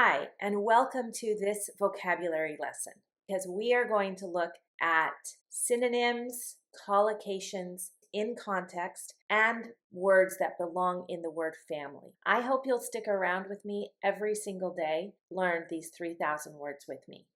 Hi, and welcome to this vocabulary lesson because we are going to look at synonyms, collocations in context, and words that belong in the word family. I hope you'll stick around with me every single day, learn these 3,000 words with me.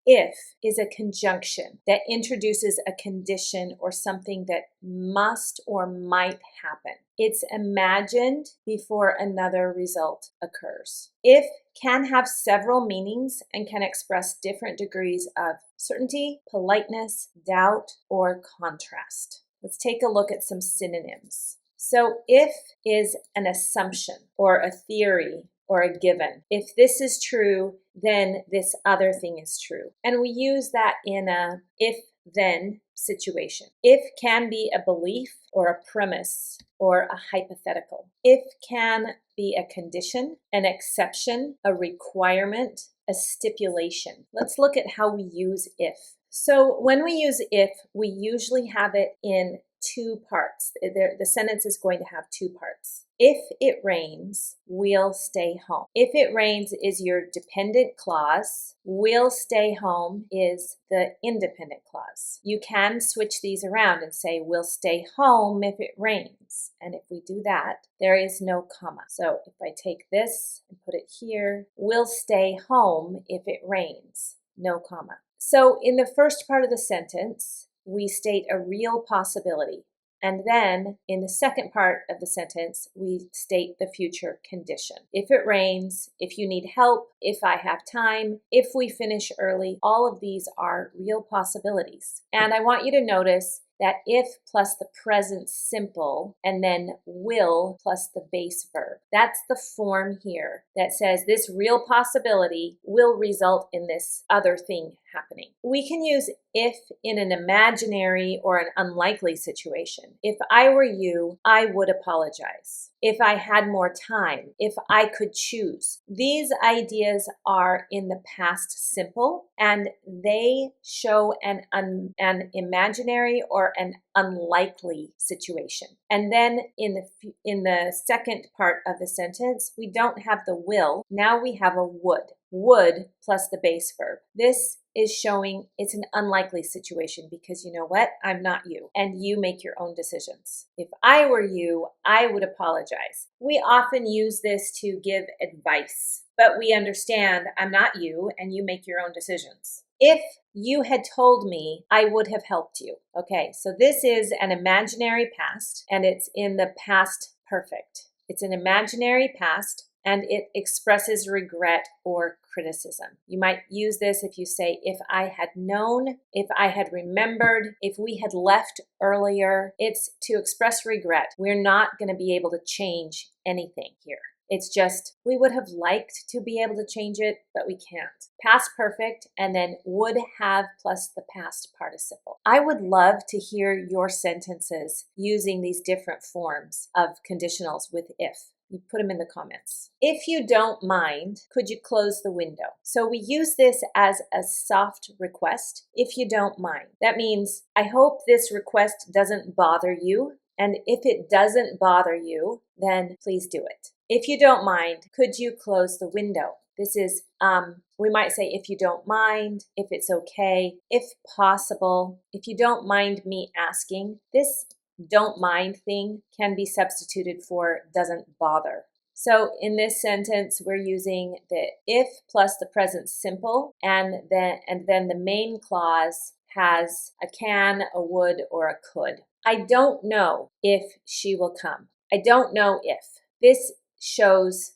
If is a conjunction that introduces a condition or something that must or might happen. It's imagined before another result occurs. If can have several meanings and can express different degrees of certainty, politeness, doubt, or contrast. Let's take a look at some synonyms. So if is an assumption or a theory or a given. If this is true, then this other thing is true. And we use that in a if-then situation. If can be a belief or a premise or a hypothetical. If can be a condition, an exception, a requirement, a stipulation. Let's look at how we use if. So when we use if, we usually have it in two parts. The sentence is going to have two parts. If it rains, we'll stay home. If it rains is your dependent clause. We'll stay home is the independent clause. You can switch these around and say, we'll stay home if it rains. And if we do that, there is no comma. So if I take this and put it here, we'll stay home if it rains. No comma. So in the first part of the sentence, we state a real possibility. And then in the second part of the sentence, we state the future condition. If it rains, if you need help, if I have time, if we finish early, all of these are real possibilities. And I want you to notice that if plus the present simple and then will plus the base verb. That's the form here that says this real possibility will result in this other thing happening. We can use if in an imaginary or an unlikely situation. If I were you, I would apologize. If I had more time, if I could choose. These ideas are in the past simple and they show an imaginary or an unlikely situation. And then in the second part of the sentence, we don't have the will. Now we have a would. Would plus the base verb. This is showing it's an unlikely situation because you know what? I'm not you, and you make your own decisions. If I were you, I would apologize. We often use this to give advice, but we understand I'm not you, and you make your own decisions. If you had told me, I would have helped you. Okay, so this is an imaginary past, and it's in the past perfect. It's an imaginary past, and it expresses regret or criticism. You might use this if you say, if I had known, if I had remembered, if we had left earlier. It's to express regret. We're not going to be able to change anything here. It's just, we would have liked to be able to change it, but we can't. Past perfect, and then would have plus the past participle. I would love to hear your sentences using these different forms of conditionals with if. You put them in the comments. If you don't mind, could you close the window? So we use this as a soft request, if you don't mind. That means, I hope this request doesn't bother you, and if it doesn't bother you, then please do it. If you don't mind, could you close the window? This is, we might say, if you don't mind, if it's okay, if possible, if you don't mind me asking. This don't mind thing can be substituted for doesn't bother. So in this sentence, we're using the if plus the present simple, and then the main clause has a can, a would, or a could. I don't know if she will come. I don't know if. This shows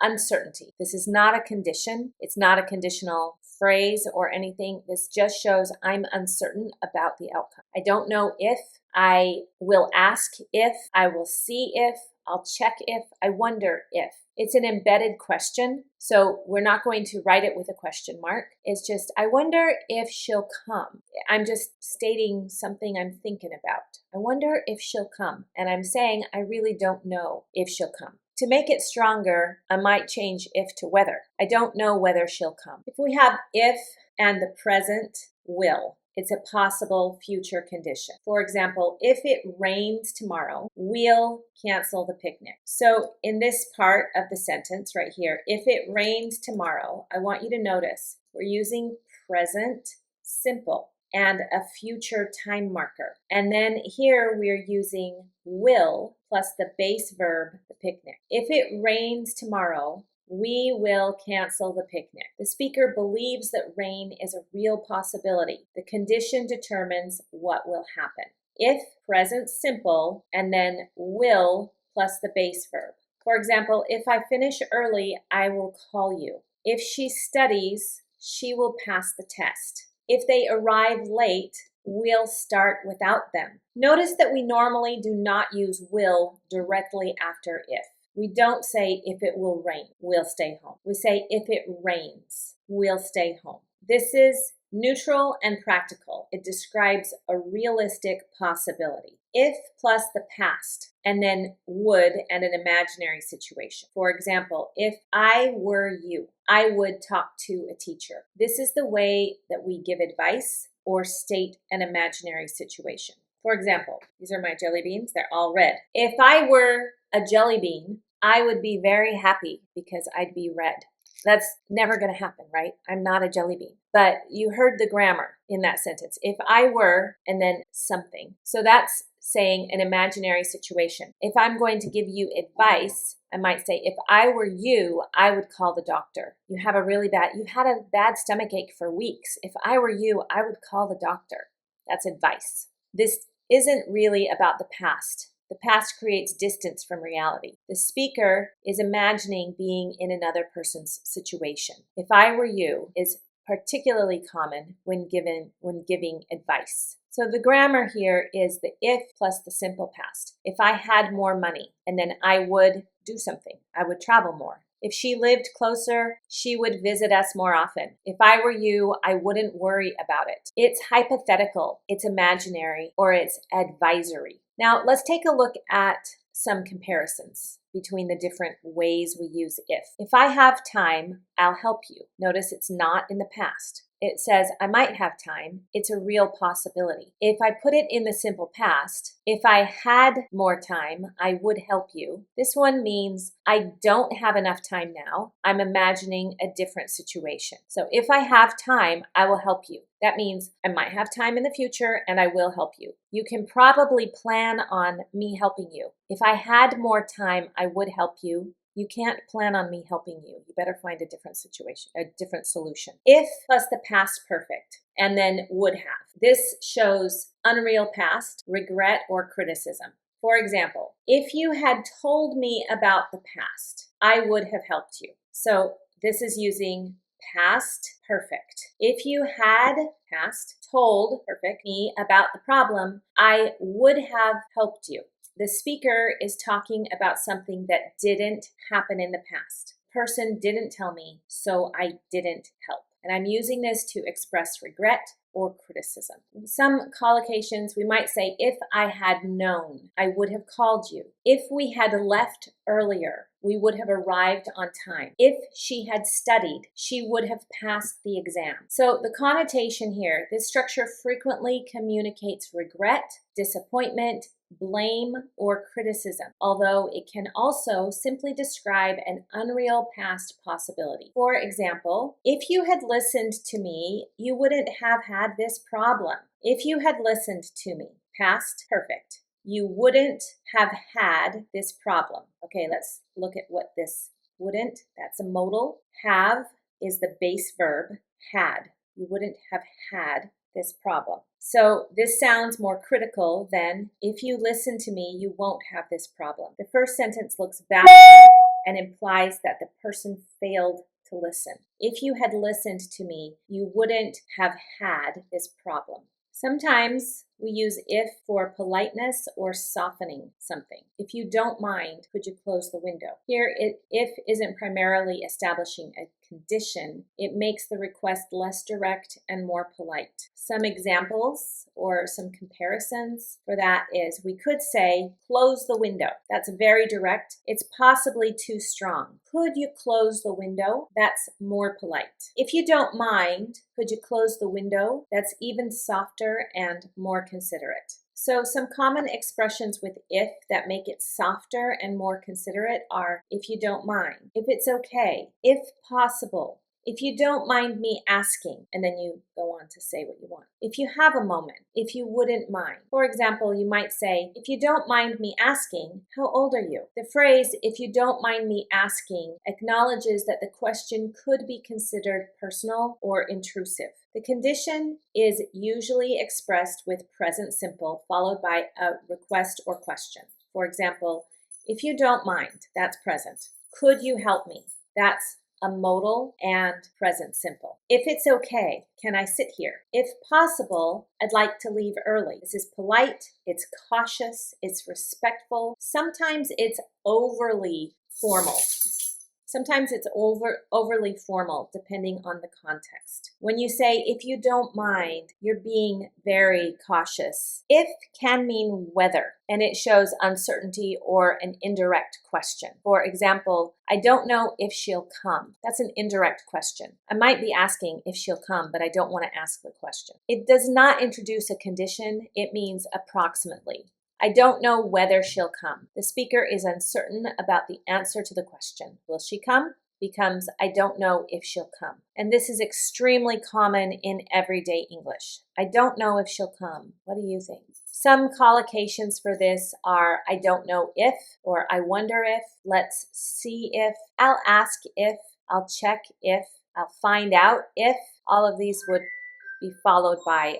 uncertainty. This is not a condition. It's not a conditional phrase or anything. This just shows I'm uncertain about the outcome. I don't know if. I will ask if. I will see if. I'll check if. I wonder if. It's an embedded question, so we're not going to write it with a question mark. It's just, I wonder if she'll come. I'm just stating something I'm thinking about. I wonder if she'll come. And I'm saying, I really don't know if she'll come. To make it stronger, I might change if to whether. I don't know whether she'll come. If we have if and the present will, It's a possible future condition. For example, if it rains tomorrow, we'll cancel the picnic. So in this part of the sentence right here, if it rains tomorrow, I want you to notice we're using present simple and a future time marker. And then here we're using will plus the base verb, the picnic. If it rains tomorrow, we will cancel the picnic. The speaker believes that rain is a real possibility. The condition determines what will happen. If present simple and then will plus the base verb. For example, if I finish early, I will call you. If she studies, she will pass the test. If they arrive late, we'll start without them. Notice that we normally do not use will directly after if. We don't say if it will rain, we'll stay home. We say if it rains, we'll stay home. This is neutral and practical. It describes a realistic possibility. If plus the past, and then would and an imaginary situation. For example, if I were you, I would talk to a teacher. This is the way that we give advice or state an imaginary situation. For example, these are my jelly beans. They're all red. If I were a jelly bean, I would be very happy because I'd be red. That's never going to happen, right? I'm not a jelly bean. But you heard the grammar in that sentence. If I were, and then something. So that's saying an imaginary situation. If I'm going to give you advice, I might say, if I were you, I would call the doctor. You've had a bad stomach ache for weeks. If I were you, I would call the doctor. That's advice. This isn't really about the past. The past creates distance from reality. The speaker is imagining being in another person's situation. If I were you is particularly common when giving advice. So the grammar here is the if plus the simple past. If I had more money, and then I would do something. I would travel more. If she lived closer, she would visit us more often. If I were you, I wouldn't worry about it. It's hypothetical, it's imaginary, or it's advisory. Now, let's take a look at some comparisons between the different ways we use if. If I have time, I'll help you. Notice it's not in the past. It says, I might have time. It's a real possibility. If I put it in the simple past, if I had more time, I would help you. This one means I don't have enough time now. I'm imagining a different situation. So if I have time, I will help you. That means I might have time in the future and I will help you. You can probably plan on me helping you. If I had more time, I would help you. You can't plan on me helping you. You better find a different situation, a different solution. If plus the past perfect, and then would have. This shows unreal past, regret, or criticism. For example, if you had told me about the past, I would have helped you. So this is using past perfect. If you had past told perfect me about the problem, I would have helped you. The speaker is talking about something that didn't happen in the past. The person didn't tell me, so I didn't help. And I'm using this to express regret or criticism. In some collocations, we might say, if I had known, I would have called you. If we had left earlier, we would have arrived on time. If she had studied, she would have passed the exam. So the connotation here, this structure frequently communicates regret, disappointment, blame, or criticism, although it can also simply describe an unreal past possibility. For example, if you had listened to me, you wouldn't have had this problem. If you had listened to me, past perfect, you wouldn't have had this problem. Okay, let's look at what this wouldn't, that's a modal. Have is the base verb, had. You wouldn't have had this problem. So this sounds more critical than, if you listen to me, you won't have this problem. The first sentence looks backward and implies that the person failed to listen. If you had listened to me, you wouldn't have had this problem. Sometimes We use if for politeness or softening something. If you don't mind, could you close the window? Here, if isn't primarily establishing a condition, it makes the request less direct and more polite. Some examples or some comparisons for that is we could say, close the window. That's very direct. It's possibly too strong. Could you close the window? That's more polite. If you don't mind, could you close the window? That's even softer and more considerate. So some common expressions with if that make it softer and more considerate are if you don't mind, if it's okay, if possible, if you don't mind me asking, and then you go on to say what you want. If you have a moment, if you wouldn't mind. For example, you might say, if you don't mind me asking, how old are you? The phrase, if you don't mind me asking, acknowledges that the question could be considered personal or intrusive. The condition is usually expressed with present simple followed by a request or question. For example, if you don't mind, that's present. Could you help me? That's a modal and present simple. If it's okay, can I sit here? If possible, I'd like to leave early. This is polite, it's cautious, it's respectful. Sometimes it's overly formal. Sometimes it's overly formal, depending on the context. When you say, if you don't mind, you're being very cautious. If can mean whether, and it shows uncertainty or an indirect question. For example, I don't know if she'll come. That's an indirect question. I might be asking if she'll come, but I don't want to ask the question. It does not introduce a condition. It means approximately. I don't know whether she'll come. The speaker is uncertain about the answer to the question. Will she come? Becomes, I don't know if she'll come. And this is extremely common in everyday English. I don't know if she'll come. What do you think? Some collocations for this are, I don't know if, or I wonder if, let's see if, I'll ask if, I'll check if, I'll find out if. All of these would be followed by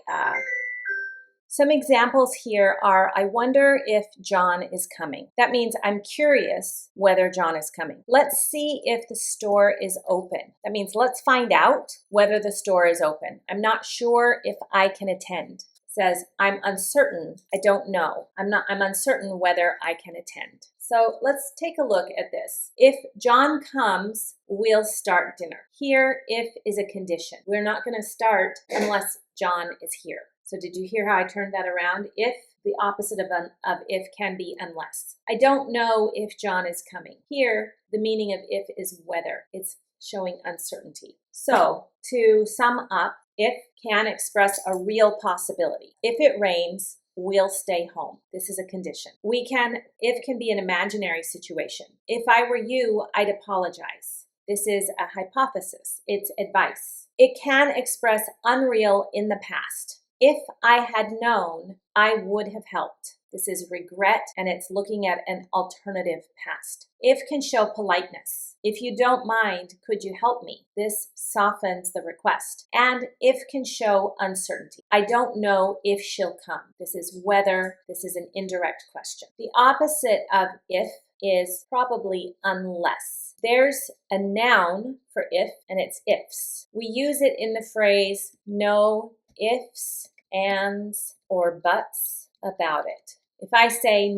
some examples here are, I wonder if John is coming. That means I'm curious whether John is coming. Let's see if the store is open. That means let's find out whether the store is open. I'm not sure if I can attend. It says, I'm uncertain. I don't know. I'm uncertain whether I can attend. So let's take a look at this. If John comes, we'll start dinner. Here, if is a condition. We're not going to start unless John is here. So did you hear how I turned that around? If, the opposite of if can be unless. I don't know if John is coming. Here, the meaning of if is whether. It's showing uncertainty. So to sum up, if can express a real possibility. If it rains, we'll stay home. This is a condition. If can be an imaginary situation. If I were you, I'd apologize. This is a hypothesis. It's advice. It can express unreal in the past. If I had known, I would have helped. This is regret, and it's looking at an alternative past. If can show politeness. If you don't mind, could you help me? This softens the request. And if can show uncertainty. I don't know if she'll come. This is whether. This is an indirect question. The opposite of if is probably unless. There's a noun for if, and it's ifs. We use it in the phrase no ifs, ands, or buts about it. If I say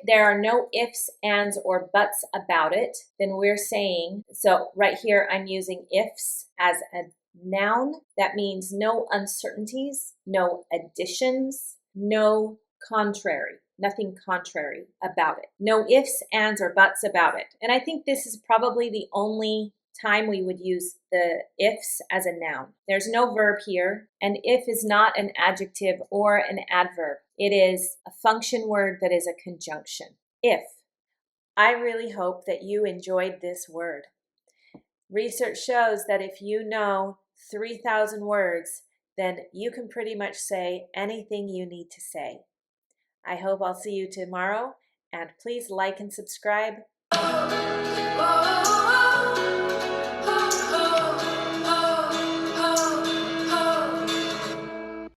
there are no ifs, ands, or buts about it, then we're saying, so right here I'm using ifs as a noun. That means no uncertainties, no additions, no contrary. Nothing contrary about it. No ifs, ands, or buts about it. And I think this is probably the only time we would use the ifs as a noun. There's no verb here, and if is not an adjective or an adverb. It is a function word that is a conjunction. If. I really hope that you enjoyed this word. Research shows that if you know 3,000 words, then you can pretty much say anything you need to say. I hope I'll see you tomorrow, and please like and subscribe.